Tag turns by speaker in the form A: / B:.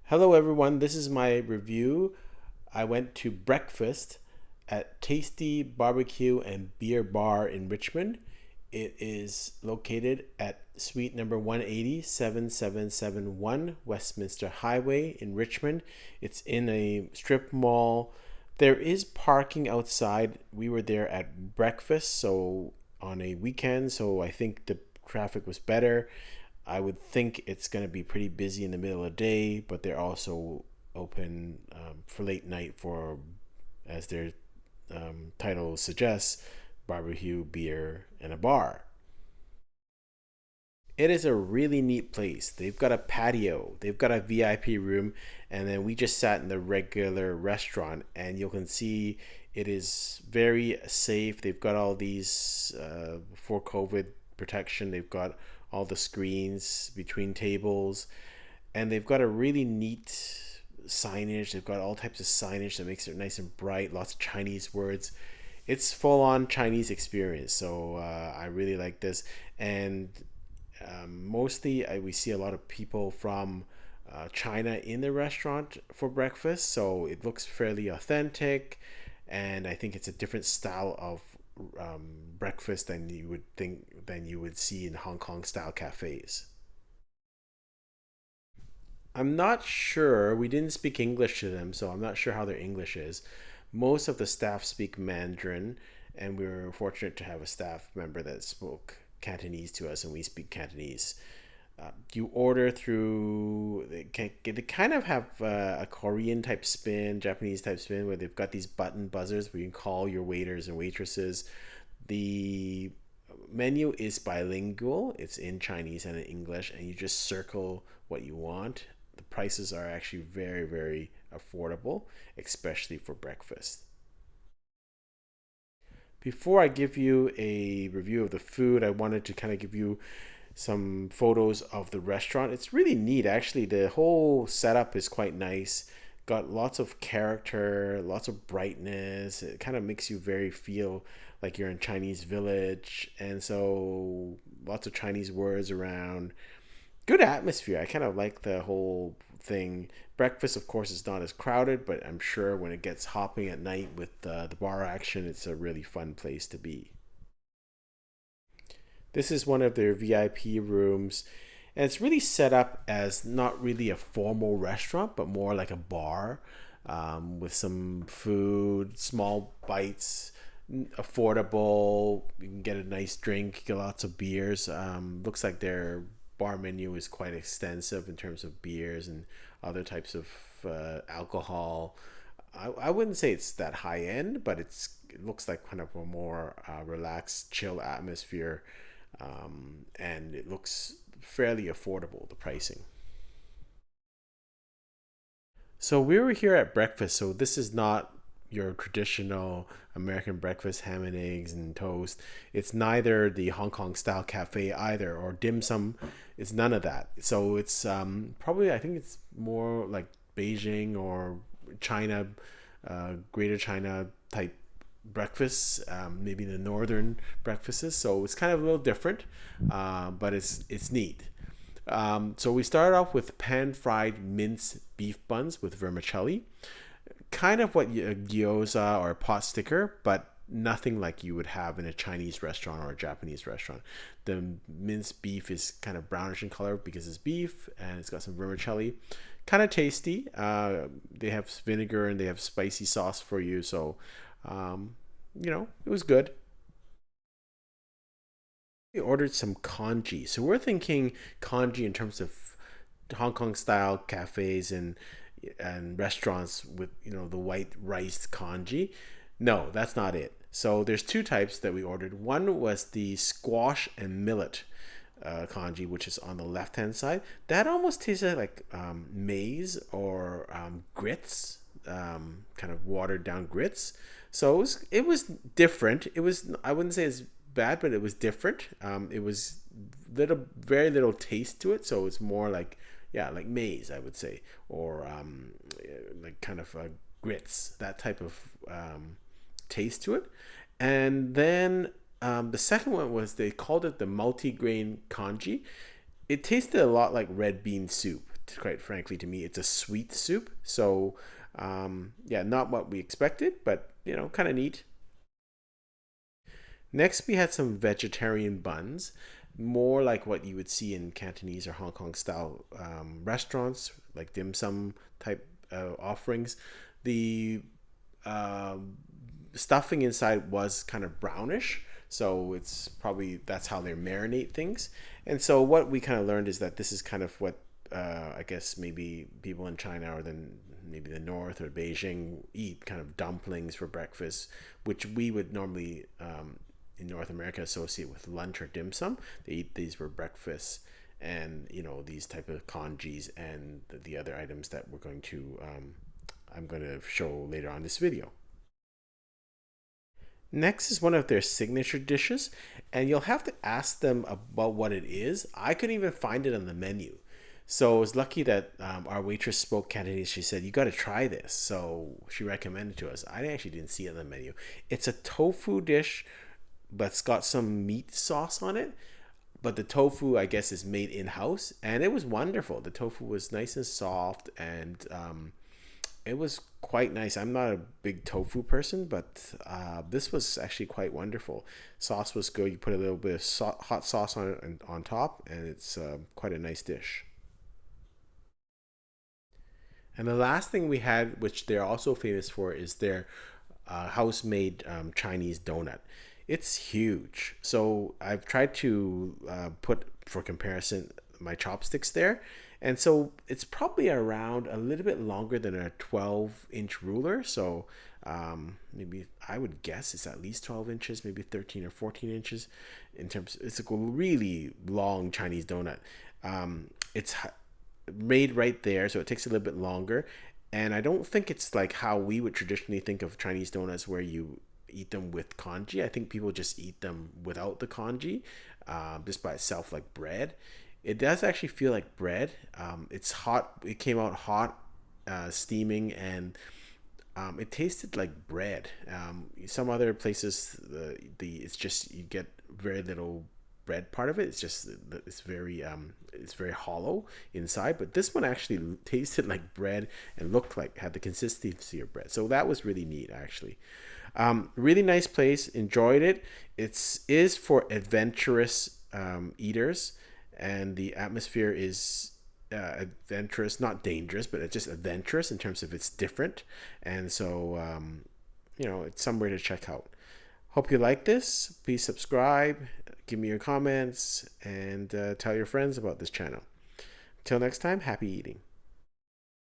A: Hello, everyone. This is my review. I went to breakfast at Tasty Barbecue and Beer Bar in Richmond. It is located at suite number 180, 7771 Westminster Highway in Richmond. It's in a strip mall. There is parking outside. We were there at breakfast, so on a weekend, so I think the traffic was better. I would think it's going to be pretty busy in the middle of the day, but they're also open for late night for, as their title suggests, barbecue, beer, and a bar. It is a really neat place. They've got a patio, they've got a VIP room, and then we just sat in the regular restaurant, and you can see it is very safe. They've got all these for COVID protection. They've got all the screens between tables, and they've got a really neat signage. They've got all types of signage that makes it nice and bright. Lots of Chinese words. It's full on Chinese experience. So I really like this, and mostly we see a lot of people from China in the restaurant for breakfast. So it looks fairly authentic, and I think it's a different style of breakfast than you would see in Hong Kong style cafes. I'm not sure. We didn't speak English to them, so I'm not sure how their English is. Most of the staff speak Mandarin, and we were fortunate to have a staff member that spoke Cantonese to us, and we speak Cantonese. You order through, they kind of have a Korean type spin, Japanese type spin, where they've got these button buzzers where you can call your waiters and waitresses. The menu is bilingual, it's in Chinese and in English, and you just circle what you want. The prices are actually very, very affordable, especially for breakfast. Before I give you a review of the food, I wanted to kind of give you some photos of the restaurant. It's really neat, actually. The whole setup is quite nice. Got lots of character, lots of brightness. It kind of makes you very feel like you're in Chinese village, and so lots of Chinese words around. Good atmosphere. I kind of like the whole thing. Breakfast, of course, is not as crowded, but I'm sure when it gets hopping at night with the bar action, it's a really fun place to be. This is one of their VIP rooms, and it's really set up as not really a formal restaurant, but more like a bar with some food, small bites, affordable. You can get a nice drink, get lots of beers. Looks like their bar menu is quite extensive in terms of beers and other types of alcohol. I wouldn't say it's that high end, but it looks like kind of a more relaxed, chill atmosphere, and it looks fairly affordable. The pricing. So we were here at breakfast. So this is not your traditional American breakfast, ham and eggs and toast. It's neither the Hong Kong style cafe either, or dim sum. It's none of that. So it's probably, I think it's more like Beijing or China, Greater China type breakfasts, maybe the northern breakfasts. So it's kind of a little different, but it's neat. So we started off with pan fried minced beef buns with vermicelli, kind of what a gyoza or a pot sticker, but nothing like you would have in a Chinese restaurant or a Japanese restaurant. The minced beef is kind of brownish in color because it's beef, and it's got some vermicelli. Kind of tasty. They have vinegar and they have spicy sauce for you, so it was good. We ordered some congee. So we're thinking congee in terms of Hong Kong style cafes and restaurants with the white rice congee. No, that's not it. So there's two types that we ordered. One was the squash and millet congee, which is on the left hand side. That almost tasted like maize or grits, kind of watered down grits. So it was different. It was, I wouldn't say it's bad, but it was different. It was very little taste to it, so it's more like, yeah, like maize, I would say, or like kind of grits, that type of taste to it. And then the second one was, they called it the multi-grain congee. It tasted a lot like red bean soup. quite frankly, to me, it's a sweet soup. So, yeah, not what we expected, but kind of neat. Next, we had some vegetarian buns, more like what you would see in Cantonese or Hong Kong style restaurants, like dim sum type offerings. The uh, stuffing inside was kind of brownish, so it's probably that's how they marinate things. And so what we kind of learned is that this is kind of what I guess maybe people in China or then maybe the north or Beijing eat kind of dumplings for breakfast, which we would normally in North America associate with lunch or dim sum. They eat these for breakfast, and these type of congees and the other items that I'm going to show later on this video. Next is one of their signature dishes, and you'll have to ask them about what it is. I couldn't even find it on the menu. So I was lucky that our waitress spoke Cantonese. She said, "You got to try this." So she recommended to us. I actually didn't see it on the menu. It's a tofu dish, but it's got some meat sauce on it. But the tofu, I guess, is made in house, and it was wonderful. The tofu was nice and soft, and it was quite nice. I'm not a big tofu person, but this was actually quite wonderful. Sauce was good. You put a little bit of hot sauce on it and on top, and it's quite a nice dish. And the last thing we had, which they're also famous for, is their house-made Chinese donut. It's huge. So I've tried to put, for comparison, my chopsticks there. And so it's probably around a little bit longer than a 12-inch ruler. So maybe I would guess it's at least 12 inches, maybe 13 or 14 inches in terms. It's a really long Chinese donut. It's made right there, so it takes a little bit longer. And I don't think it's like how we would traditionally think of Chinese donuts, where you eat them with congee. I think people just eat them without the congee, just by itself, like bread. It does actually feel like bread. It's hot. It came out hot, steaming, and it tasted like bread. Some other places, the it's just you get very little bread part of it. It's just it's very hollow inside. But this one actually tasted like bread and looked like had the consistency of bread. So that was really neat, actually. Really nice place. Enjoyed it. It's is for adventurous eaters, and the atmosphere is adventurous, not dangerous, but it's just adventurous in terms of it's different. And so it's somewhere to check out. Hope you like this. Please subscribe, give me your comments, and tell your friends about this channel. Until next time, happy eating.